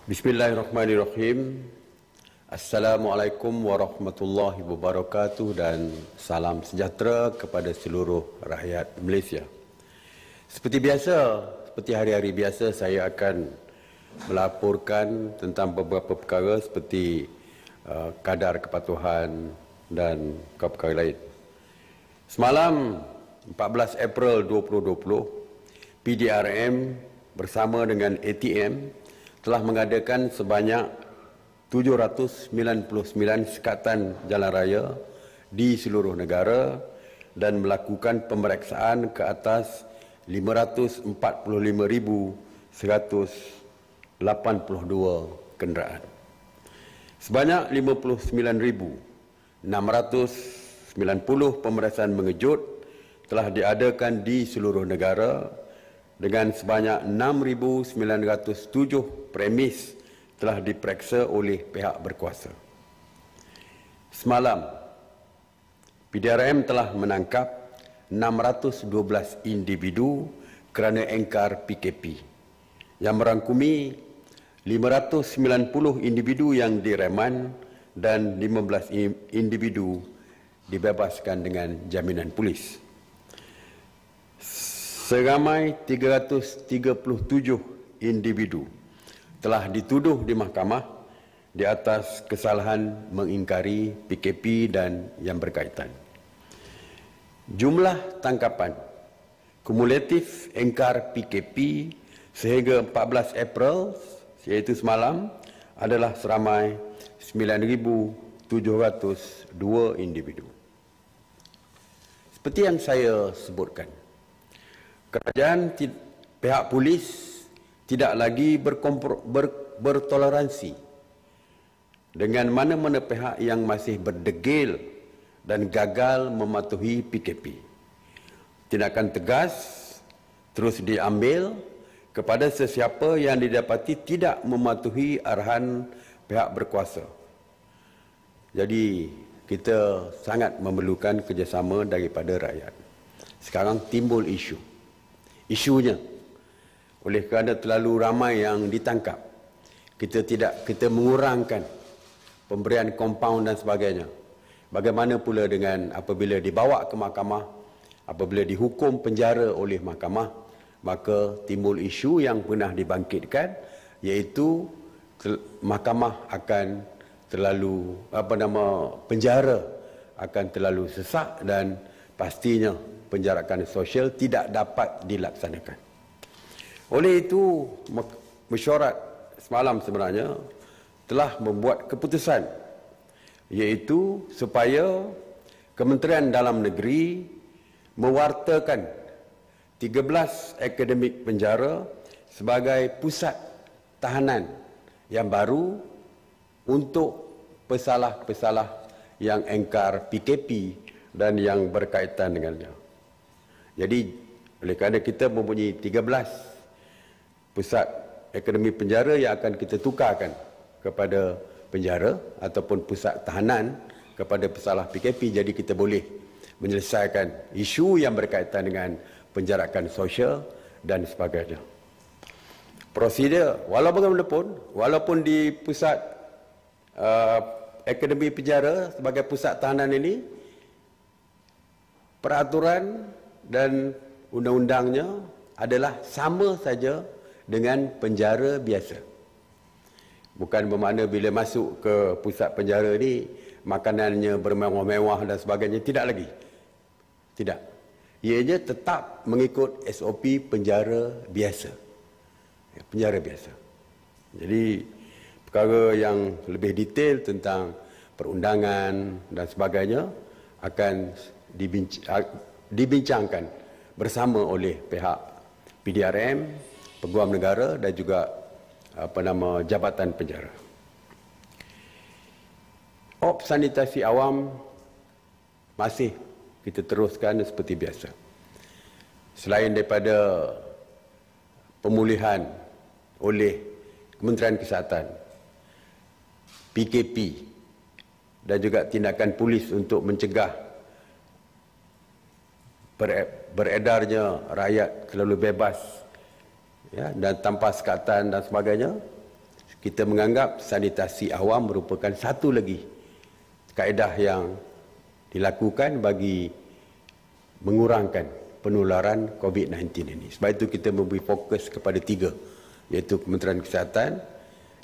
Bismillahirrahmanirrahim. Assalamualaikum warahmatullahi wabarakatuh dan salam sejahtera kepada seluruh rakyat Malaysia. Seperti biasa, seperti hari-hari biasa, saya akan melaporkan tentang beberapa perkara seperti kadar kepatuhan dan perkara lain. Semalam 14 April 2020, PDRM bersama dengan ATM telah mengadakan sebanyak 799 sekatan jalan raya di seluruh negara dan melakukan pemeriksaan ke atas 545,182 kenderaan. Sebanyak 59,690 pemeriksaan mengejut telah diadakan di seluruh negara dengan sebanyak 6,907 premis telah diperiksa oleh pihak berkuasa. Semalam, PDRM telah menangkap 612 individu kerana engkar PKP yang merangkumi 590 individu yang direman dan 15 individu dibebaskan dengan jaminan polis. Seramai 337 individu telah dituduh di mahkamah di atas kesalahan mengingkari PKP dan yang berkaitan. Jumlah tangkapan kumulatif engkar PKP sehingga 14 April, iaitu semalam, adalah seramai 9,702 individu. Seperti yang saya sebutkan, kerajaan pihak polis tidak lagi bertoleransi dengan mana-mana pihak yang masih berdegil dan gagal mematuhi PKP. Tindakan tegas terus diambil kepada sesiapa yang didapati tidak mematuhi arahan pihak berkuasa. Jadi kita sangat memerlukan kerjasama daripada rakyat. Sekarang timbul isunya oleh kerana terlalu ramai yang ditangkap, kita mengurangkan pemberian kompaun dan sebagainya. Bagaimana pula dengan apabila dibawa ke mahkamah, apabila dihukum penjara oleh mahkamah, maka timbul isu yang pernah dibangkitkan, iaitu mahkamah akan terlalu penjara akan terlalu sesak dan pastinya penjarakan sosial tidak dapat dilaksanakan. Oleh itu, mesyuarat semalam sebenarnya telah membuat keputusan, iaitu supaya Kementerian Dalam Negeri mewartakan 13 akademik penjara sebagai pusat tahanan yang baru untuk pesalah-pesalah yang engkar PKP dan yang berkaitan dengannya. Jadi, oleh kerana kita mempunyai 13 pusat akademi penjara yang akan kita tukarkan kepada penjara ataupun pusat tahanan kepada pesalah PKP, jadi kita boleh menyelesaikan isu yang berkaitan dengan penjarakan sosial dan sebagainya. Prosedur, walaupun di pusat akademi penjara sebagai pusat tahanan ini, peraturan dan undang-undangnya adalah sama saja dengan penjara biasa. Bukan bermakna bila masuk ke pusat penjara ini makanannya bermewah-mewah dan sebagainya, tidak lagi. Tidak. Ianya tetap mengikut SOP penjara biasa. Penjara biasa. Jadi perkara yang lebih detail tentang perundangan dan sebagainya akan dibincangkan bersama oleh pihak PDRM, Peguam Negara dan juga Jabatan Penjara. Sanitasi awam masih kita teruskan seperti biasa. Selain daripada pemulihan oleh Kementerian Kesihatan, PKP dan juga tindakan polis untuk mencegah beredarnya rakyat terlalu bebas, ya, dan tanpa sekatan dan sebagainya, kita menganggap sanitasi awam merupakan satu lagi kaedah yang dilakukan bagi mengurangkan penularan COVID-19 ini. Sebab itu kita memberi fokus kepada 3, iaitu Kementerian Kesihatan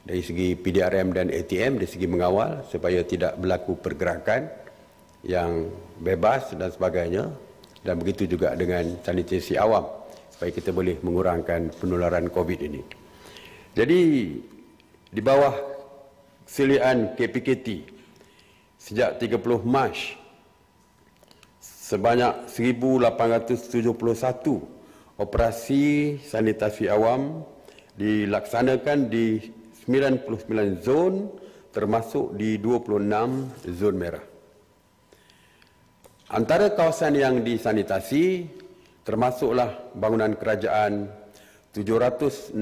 dari segi PDRM dan ATM, dari segi mengawal supaya tidak berlaku pergerakan yang bebas dan sebagainya, dan begitu juga dengan sanitasi awam supaya kita boleh mengurangkan penularan COVID ini. Jadi di bawah seliaan KPKT sejak 30 Mac sebanyak 1,871 operasi sanitasi awam dilaksanakan di 99 zon, termasuk di 26 zon merah. Antara kawasan yang disanitasi termasuklah bangunan kerajaan 763,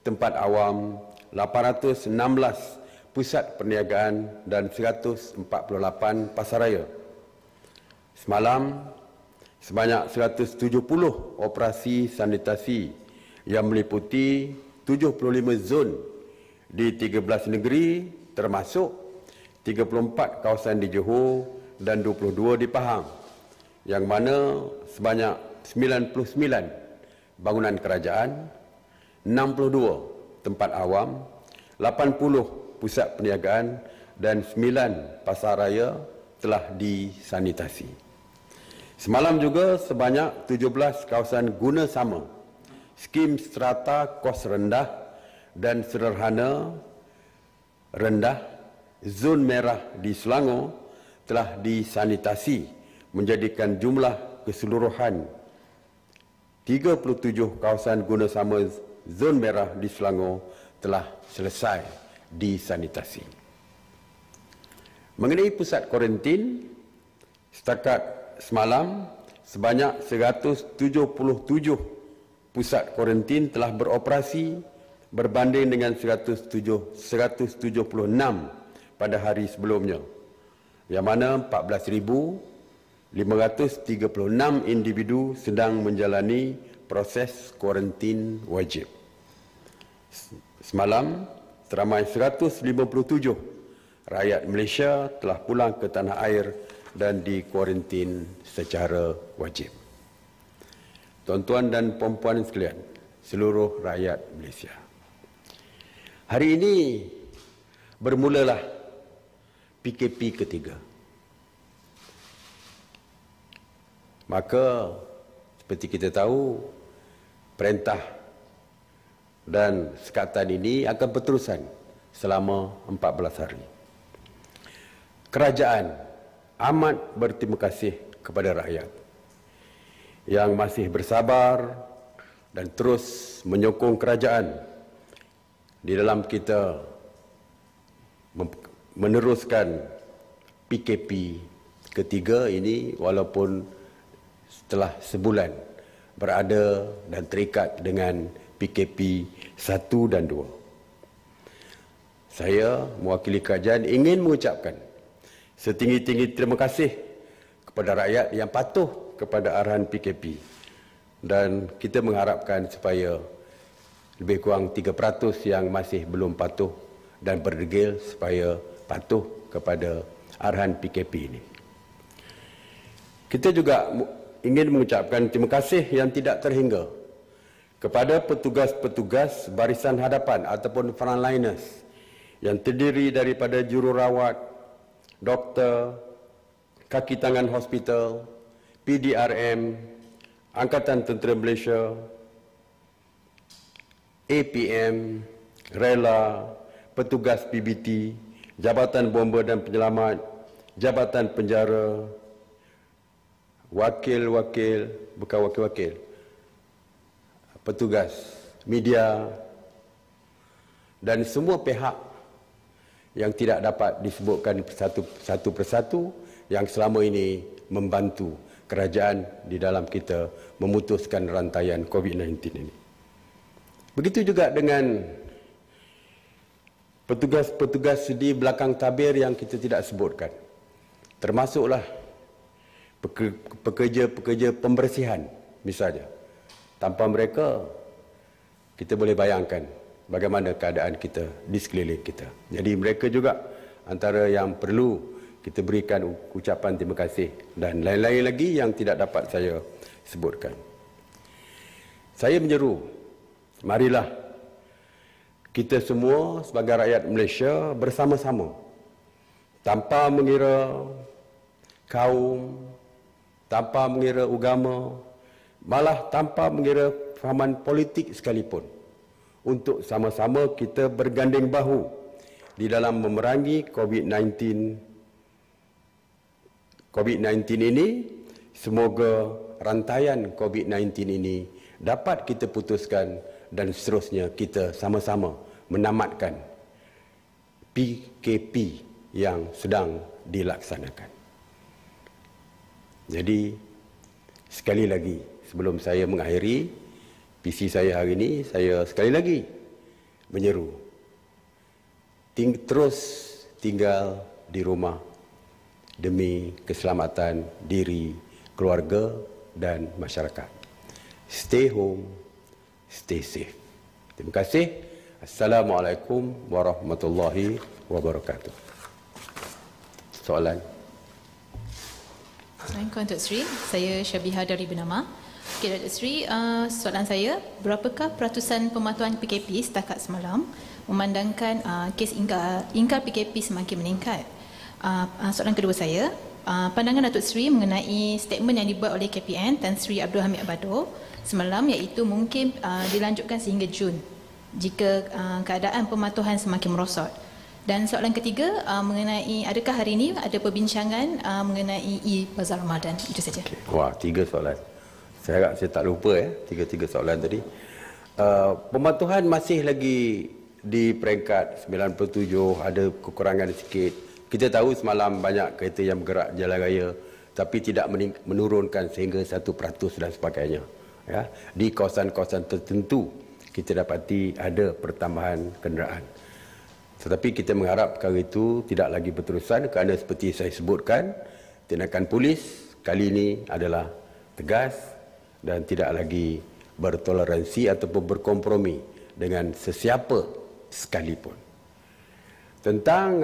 tempat awam 816, pusat perniagaan dan 148 pasaraya. Semalam sebanyak 170 operasi sanitasi yang meliputi 75 zon di 13 negeri, termasuk 34 kawasan di Johor dan 22 di Pahang, yang mana sebanyak 99 bangunan kerajaan, 62 tempat awam, 80 pusat perniagaan dan 9 pasaraya telah disanitasi. Semalam juga sebanyak 17 kawasan guna sama, skim strata kos rendah dan sederhana rendah, zon merah di Selangor telah disanitasi, menjadikan jumlah keseluruhan 37 kawasan guna sama zon merah di Selangor telah selesai disanitasi. Mengenai pusat kuarantin, setakat semalam sebanyak 177 pusat kuarantin telah beroperasi berbanding dengan 176 pada hari sebelumnya, yang mana 14,536 individu sedang menjalani proses kuarantin wajib. Semalam, seramai 157 rakyat Malaysia telah pulang ke tanah air dan dikuarantin secara wajib. Tuan-tuan dan puan-puan sekalian, seluruh rakyat Malaysia, hari ini bermulalah PKP ketiga. Maka seperti kita tahu, perintah dan sekatan ini akan berterusan selama 14 hari. Kerajaan amat berterima kasih kepada rakyat yang masih bersabar dan terus menyokong kerajaan di dalam kita meneruskan PKP ketiga ini, walaupun setelah sebulan berada dan terikat dengan PKP 1 dan 2. Saya mewakili kerajaan ingin mengucapkan setinggi-tinggi terima kasih kepada rakyat yang patuh kepada arahan PKP, dan kita mengharapkan supaya lebih kurang 3% yang masih belum patuh dan berdegil supaya patuh kepada arahan PKP ini. Kita juga ingin mengucapkan terima kasih yang tidak terhingga kepada petugas-petugas barisan hadapan ataupun frontliners yang terdiri daripada jururawat, doktor, kaki tangan hospital, PDRM, Angkatan Tentera Malaysia, APM, rela, petugas PBT, Jabatan Bomba dan Penyelamat, Jabatan Penjara, petugas media dan semua pihak yang tidak dapat disebutkan satu persatu yang selama ini membantu kerajaan di dalam kita memutuskan rantaian COVID-19 ini. Begitu juga dengan petugas-petugas di belakang tabir yang kita tidak sebutkan. Termasuklah pekerja-pekerja pembersihan misalnya. Tanpa mereka, kita boleh bayangkan bagaimana keadaan kita di sekeliling kita. Jadi mereka juga antara yang perlu kita berikan ucapan terima kasih dan lain-lain lagi yang tidak dapat saya sebutkan. Saya menyeru, marilah kita semua sebagai rakyat Malaysia bersama-sama, tanpa mengira kaum, tanpa mengira agama, malah tanpa mengira fahaman politik sekalipun, untuk sama-sama kita berganding bahu di dalam memerangi COVID-19 ini. Semoga rantaian COVID-19 ini dapat kita putuskan dan seterusnya kita sama-sama menamatkan PKP yang sedang dilaksanakan. Jadi sekali lagi sebelum saya mengakhiri PC saya hari ini, saya sekali lagi menyeru terus tinggal di rumah demi keselamatan diri, keluarga dan masyarakat. Stay home, stay safe. Terima kasih. Assalamualaikum warahmatullahi wabarakatuh. Soalan? Assalamualaikum Datuk Seri, saya Syabiha dari Bernama. Okey Datuk Seri, soalan saya, berapakah peratusan pematuhan PKP setakat semalam memandangkan kes ingkar PKP semakin meningkat? Soalan kedua saya, pandangan Datuk Seri mengenai statement yang dibuat oleh KPN Tan Sri Abdul Hamid Abado semalam, iaitu mungkin dilanjutkan sehingga Jun jika keadaan pematuhan semakin merosot. Dan soalan ketiga mengenai adakah hari ini ada perbincangan mengenai bazar Ramadan. Itu saja. Okay. Wah, 3 soalan. Saya harap saya tak lupa ya, 3 soalan tadi. Pematuhan masih lagi di peringkat 97, ada kekurangan sikit. Kita tahu semalam banyak kereta yang bergerak jalan raya tapi tidak menurunkan sehingga 1% dan sebagainya. Ya, di kawasan-kawasan tertentu kita dapati ada pertambahan kenderaan. Tetapi kita mengharap perkara itu tidak lagi berterusan kerana seperti saya sebutkan, tindakan polis kali ini adalah tegas dan tidak lagi bertoleransi ataupun berkompromi dengan sesiapa sekalipun. Tentang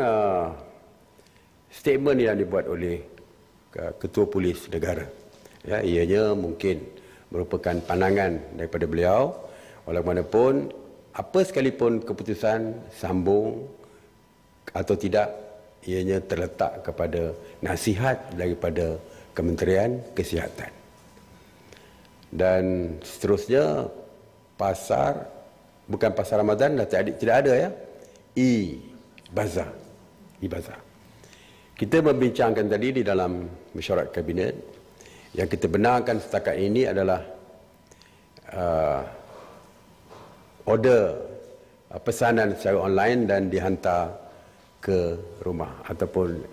statement yang dibuat oleh Ketua Polis Negara, ya, ianya mungkin merupakan pandangan daripada beliau. Walaupun apa sekalipun keputusan sambung atau tidak, ianya terletak kepada nasihat daripada Kementerian Kesihatan. Dan seterusnya, bukan pasar Ramadan dah tidak ada ya, e-bazar. Kita membincangkan tadi di dalam mesyuarat kabinet, yang kita benarkan setakat ini adalah order pesanan secara online dan dihantar ke rumah ataupun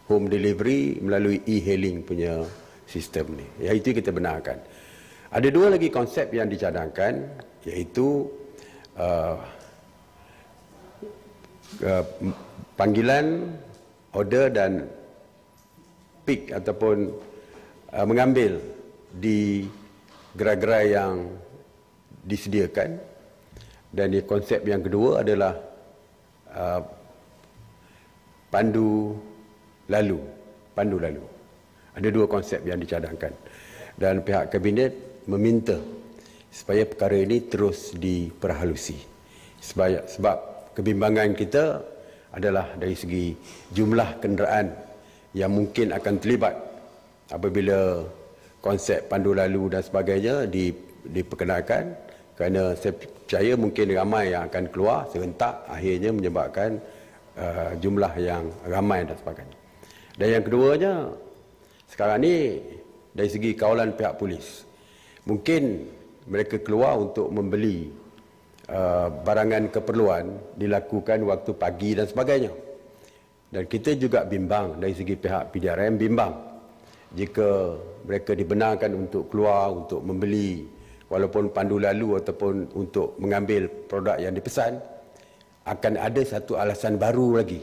home delivery melalui e-hailing punya sistem ni. Ya, itu kita benarkan. Ada 2 lagi konsep yang dicadangkan, iaitu panggilan order dan pick ataupun mengambil di gerai-gerai yang disediakan. Dan konsep yang kedua adalah pandu lalu. Ada 2 konsep yang dicadangkan. Dan pihak kabinet meminta supaya perkara ini terus diperhalusi. Sebab kebimbangan kita adalah dari segi jumlah kenderaan yang mungkin akan terlibat apabila konsep pandu lalu dan sebagainya diperkenalkan, kerana saya percaya mungkin ramai yang akan keluar serentak, akhirnya menyebabkan jumlah yang ramai dan sebagainya. Dan yang keduanya, sekarang ni dari segi kawalan pihak polis, mungkin mereka keluar untuk membeli barangan keperluan dilakukan waktu pagi dan sebagainya. Dan kita juga bimbang dari segi pihak PDRM, bimbang jika mereka dibenarkan untuk keluar untuk membeli walaupun pandu lalu ataupun untuk mengambil produk yang dipesan, akan ada satu alasan baru lagi,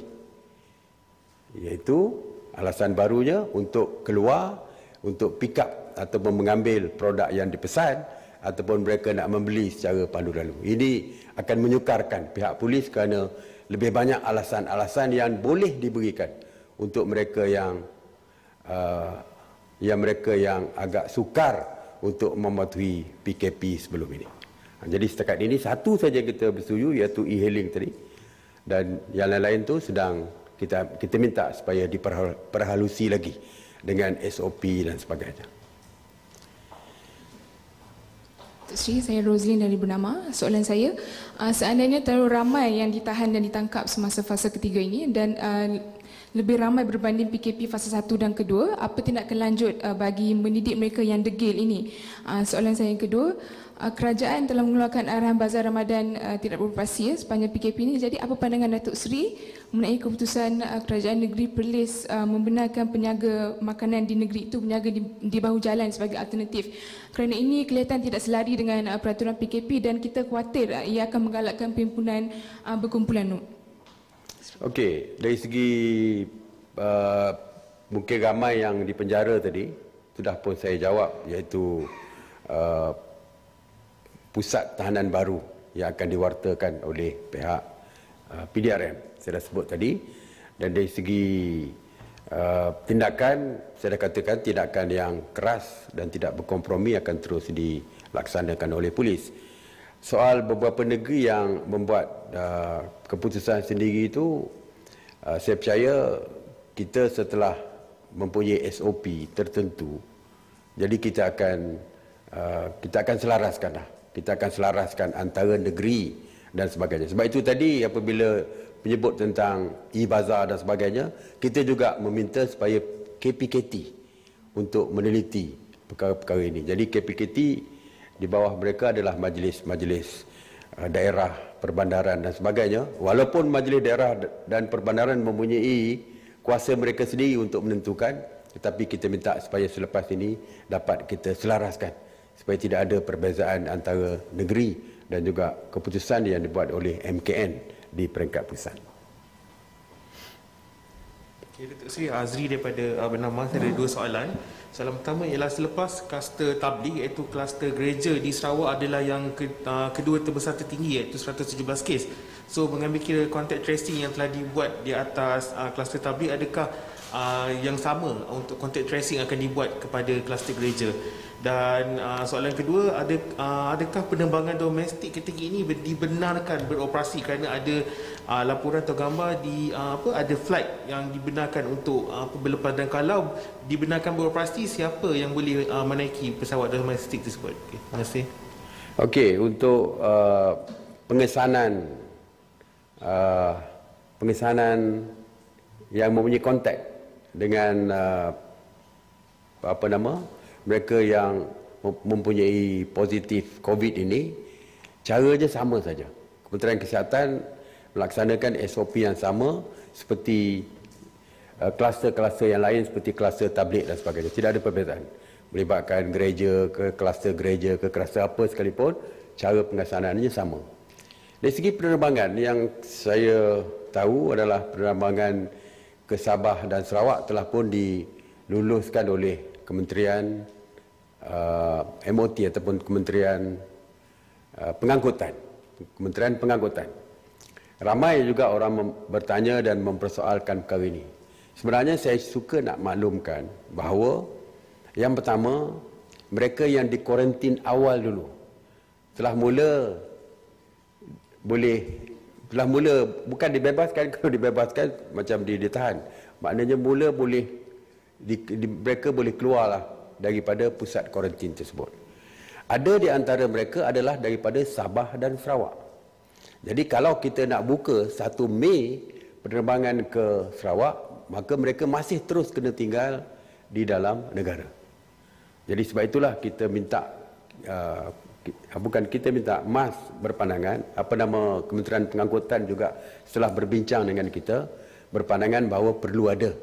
iaitu alasan barunya untuk keluar untuk pick up ataupun mengambil produk yang dipesan ataupun mereka nak membeli secara pandu lalu. Ini akan menyukarkan pihak polis kerana lebih banyak alasan-alasan yang boleh diberikan untuk mereka yang agak sukar untuk mematuhi PKP sebelum ini. Jadi setakat ini satu saja kita bersetuju, iaitu e-hailing tadi, dan yang lain-lain tu sedang kita minta supaya diperhalusi lagi dengan SOP dan sebagainya. Datuk Seri, saya Roslyn dari Bernama. Soalan saya, seandainya terlalu ramai yang ditahan dan ditangkap semasa fasa ketiga ini dan lebih ramai berbanding PKP fasa 1 dan kedua, apa tindakan lanjut bagi mendidik mereka yang degil ini? Soalan saya yang kedua, kerajaan telah mengeluarkan arahan bazar Ramadan tidak beroperasi sepanjang PKP ini. Jadi apa pandangan Datuk Seri mengenai keputusan kerajaan negeri Perlis membenarkan peniaga makanan di negeri itu berniaga di bahu jalan sebagai alternatif? Kerana ini kelihatan tidak selari dengan peraturan PKP dan kita khawatir ia akan menggalakkan perhimpunan berkumpulan. Okey, dari segi mungkin ramai yang dipenjara tadi sudah pun saya jawab, iaitu pusat tahanan baru yang akan diwartakan oleh pihak PDRM, saya dah sebut tadi. Dan dari segi tindakan, saya dah katakan tindakan yang keras dan tidak berkompromi akan terus dilaksanakan oleh polis. Soal beberapa negeri yang membuat keputusan sendiri itu, saya percaya kita setelah mempunyai SOP tertentu, jadi kita akan selaraskan lah. Kita akan selaraskan antara negeri dan sebagainya. Sebab itu tadi apabila menyebut tentang e-bazar dan sebagainya, kita juga meminta supaya KPKT untuk meneliti perkara-perkara ini. Jadi KPKT di bawah mereka adalah majlis-majlis daerah, perbandaran dan sebagainya. Walaupun majlis daerah dan perbandaran mempunyai kuasa mereka sendiri untuk menentukan, tetapi kita minta supaya selepas ini dapat kita selaraskan supaya tidak ada perbezaan antara negeri dan juga keputusan yang dibuat oleh MKN di peringkat pusat. Okay, Datuk Seri, Azri daripada Bernama. Saya ada dua soalan. Soalan pertama ialah selepas kluster tabligh, iaitu kluster gereja di Sarawak adalah yang kedua terbesar tertinggi, iaitu 117 kes. So mengambil kira contact tracing yang telah dibuat di atas kluster tabligh, adakah yang sama untuk contact tracing akan dibuat kepada kluster gereja? Dan soalan kedua, adakah penerbangan domestik ketika ini dibenarkan beroperasi kerana ada laporan atau gambar ada flight yang dibenarkan untuk berlepas, dan kalau dibenarkan beroperasi, siapa yang boleh menaiki pesawat domestik tersebut? Okay, terima kasih. Okey, untuk pengesanan yang mempunyai kontak dengan mereka yang mempunyai positif COVID ini, caranya sama saja. Kementerian Kesihatan melaksanakan SOP yang sama seperti kluster-kluster yang lain, seperti kluster tabligh dan sebagainya. Tidak ada perbezaan. Melibatkan gereja ke kluster gereja ke kluster apa sekalipun, cara pengaksanaannya sama. Dari segi penerbangan, yang saya tahu adalah penerbangan ke Sabah dan Sarawak telah pun diluluskan oleh Kementerian MOT ataupun Kementerian Pengangkutan. Kementerian Pengangkutan. Ramai juga orang bertanya dan mempersoalkan perkara ini. Sebenarnya saya suka nak maklumkan bahawa yang pertama, mereka yang dikuarantin awal dulu telah mula bukan dibebaskan. Kalau dibebaskan macam ditahan, maknanya mula boleh mereka boleh keluarlah daripada pusat kuarantin tersebut. Ada di antara mereka adalah daripada Sabah dan Sarawak. Jadi kalau kita nak buka 1 Mei penerbangan ke Sarawak, maka mereka masih terus kena tinggal di dalam negara. Jadi sebab itulah kita minta MAS berpandangan, Kementerian Pengangkutan juga setelah berbincang dengan kita, berpandangan bahawa perlu ada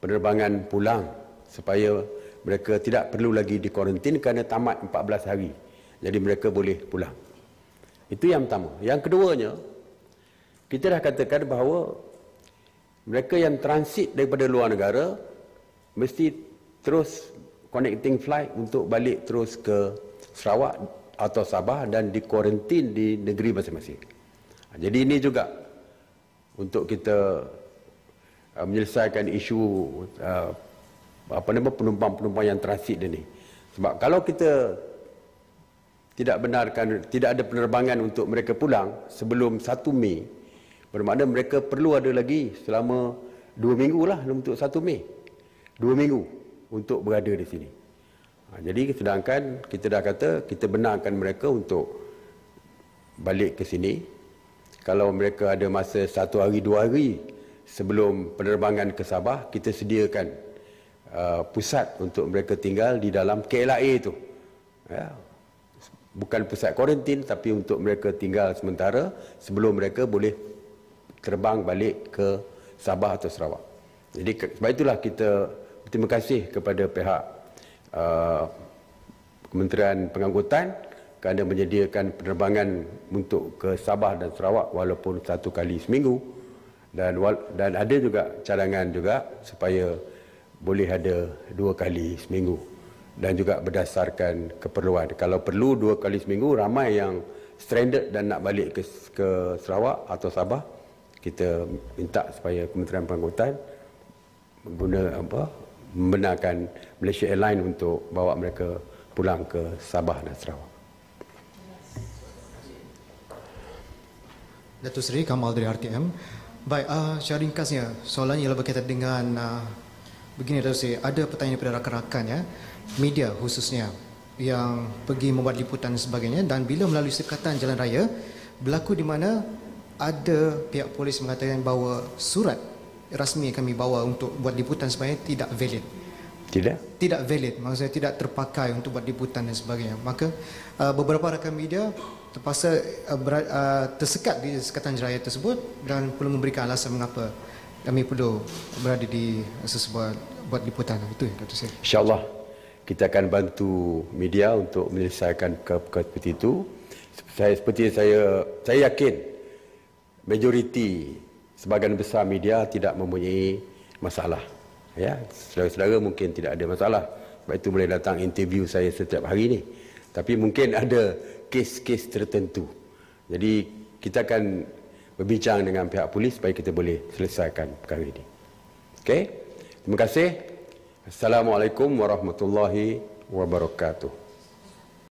penerbangan pulang supaya mereka tidak perlu lagi dikuarantin kerana tamat 14 hari. Jadi mereka boleh pulang. Itu yang pertama. Yang keduanya, kita dah katakan bahawa mereka yang transit daripada luar negara mesti terus connecting flight untuk balik terus ke Sarawak atau Sabah dan dikuarantin di negeri masing-masing. Jadi ini juga untuk kita menyelesaikan isu penumpang-penumpang yang transit ini. Sebab kalau kita tidak benarkan, tidak ada penerbangan untuk mereka pulang sebelum 1 Mei, bermakna mereka perlu ada lagi selama 2 minggu lah untuk 1 Mei. 2 minggu untuk berada di sini. Jadi sedangkan kita dah kata kita benarkan mereka untuk balik ke sini. Kalau mereka ada masa 1 hari 2 hari sebelum penerbangan ke Sabah, kita sediakan pusat untuk mereka tinggal di dalam KLIA itu. Ya. Bukan pusat kuarantin, tapi untuk mereka tinggal sementara sebelum mereka boleh terbang balik ke Sabah atau Sarawak. Jadi sebab itulah kita berterima kasih kepada pihak Kementerian Pengangkutan kerana menyediakan penerbangan untuk ke Sabah dan Sarawak walaupun 1 kali seminggu, dan ada juga cadangan juga supaya boleh ada 2 kali seminggu, dan juga berdasarkan keperluan. Kalau perlu 2 kali seminggu, ramai yang stranded dan nak balik ke Sarawak atau Sabah, kita minta supaya Kementerian Pengangkutan membenarkan Malaysia Airlines untuk bawa mereka pulang ke Sabah dan Sarawak. Datuk Seri Kamal dari RTM. Baik, secara ringkasnya soalannya ialah berkaitan dengan begini Datuk Seri, ada pertanyaan daripada rakan-rakan ya, media khususnya yang pergi membuat liputan dan sebagainya, dan bila melalui sekatan jalan raya berlaku di mana ada pihak polis mengatakan bahawa surat rasmi kami bawa untuk buat liputan sebagainya tidak valid. Tidak valid, maksudnya tidak terpakai untuk buat liputan dan sebagainya. Maka beberapa rakan media terpaksa tersekat di sekatan jalan raya tersebut dan perlu memberikan alasan mengapa kami perlu berada di sesebuah buat liputan. Itu Datuk Seri. InsyaAllah kita akan bantu media untuk menyelesaikan perkara seperti itu. Saya yakin majoriti sebahagian besar media tidak mempunyai masalah. Ya, saudara-saudara mungkin tidak ada masalah. Sebab itu boleh datang interview saya setiap hari ni. Tapi mungkin ada kes-kes tertentu. Jadi kita akan berbincang dengan pihak polis supaya kita boleh selesaikan perkara ini. Okey? Terima kasih. Assalamualaikum warahmatullahi wabarakatuh.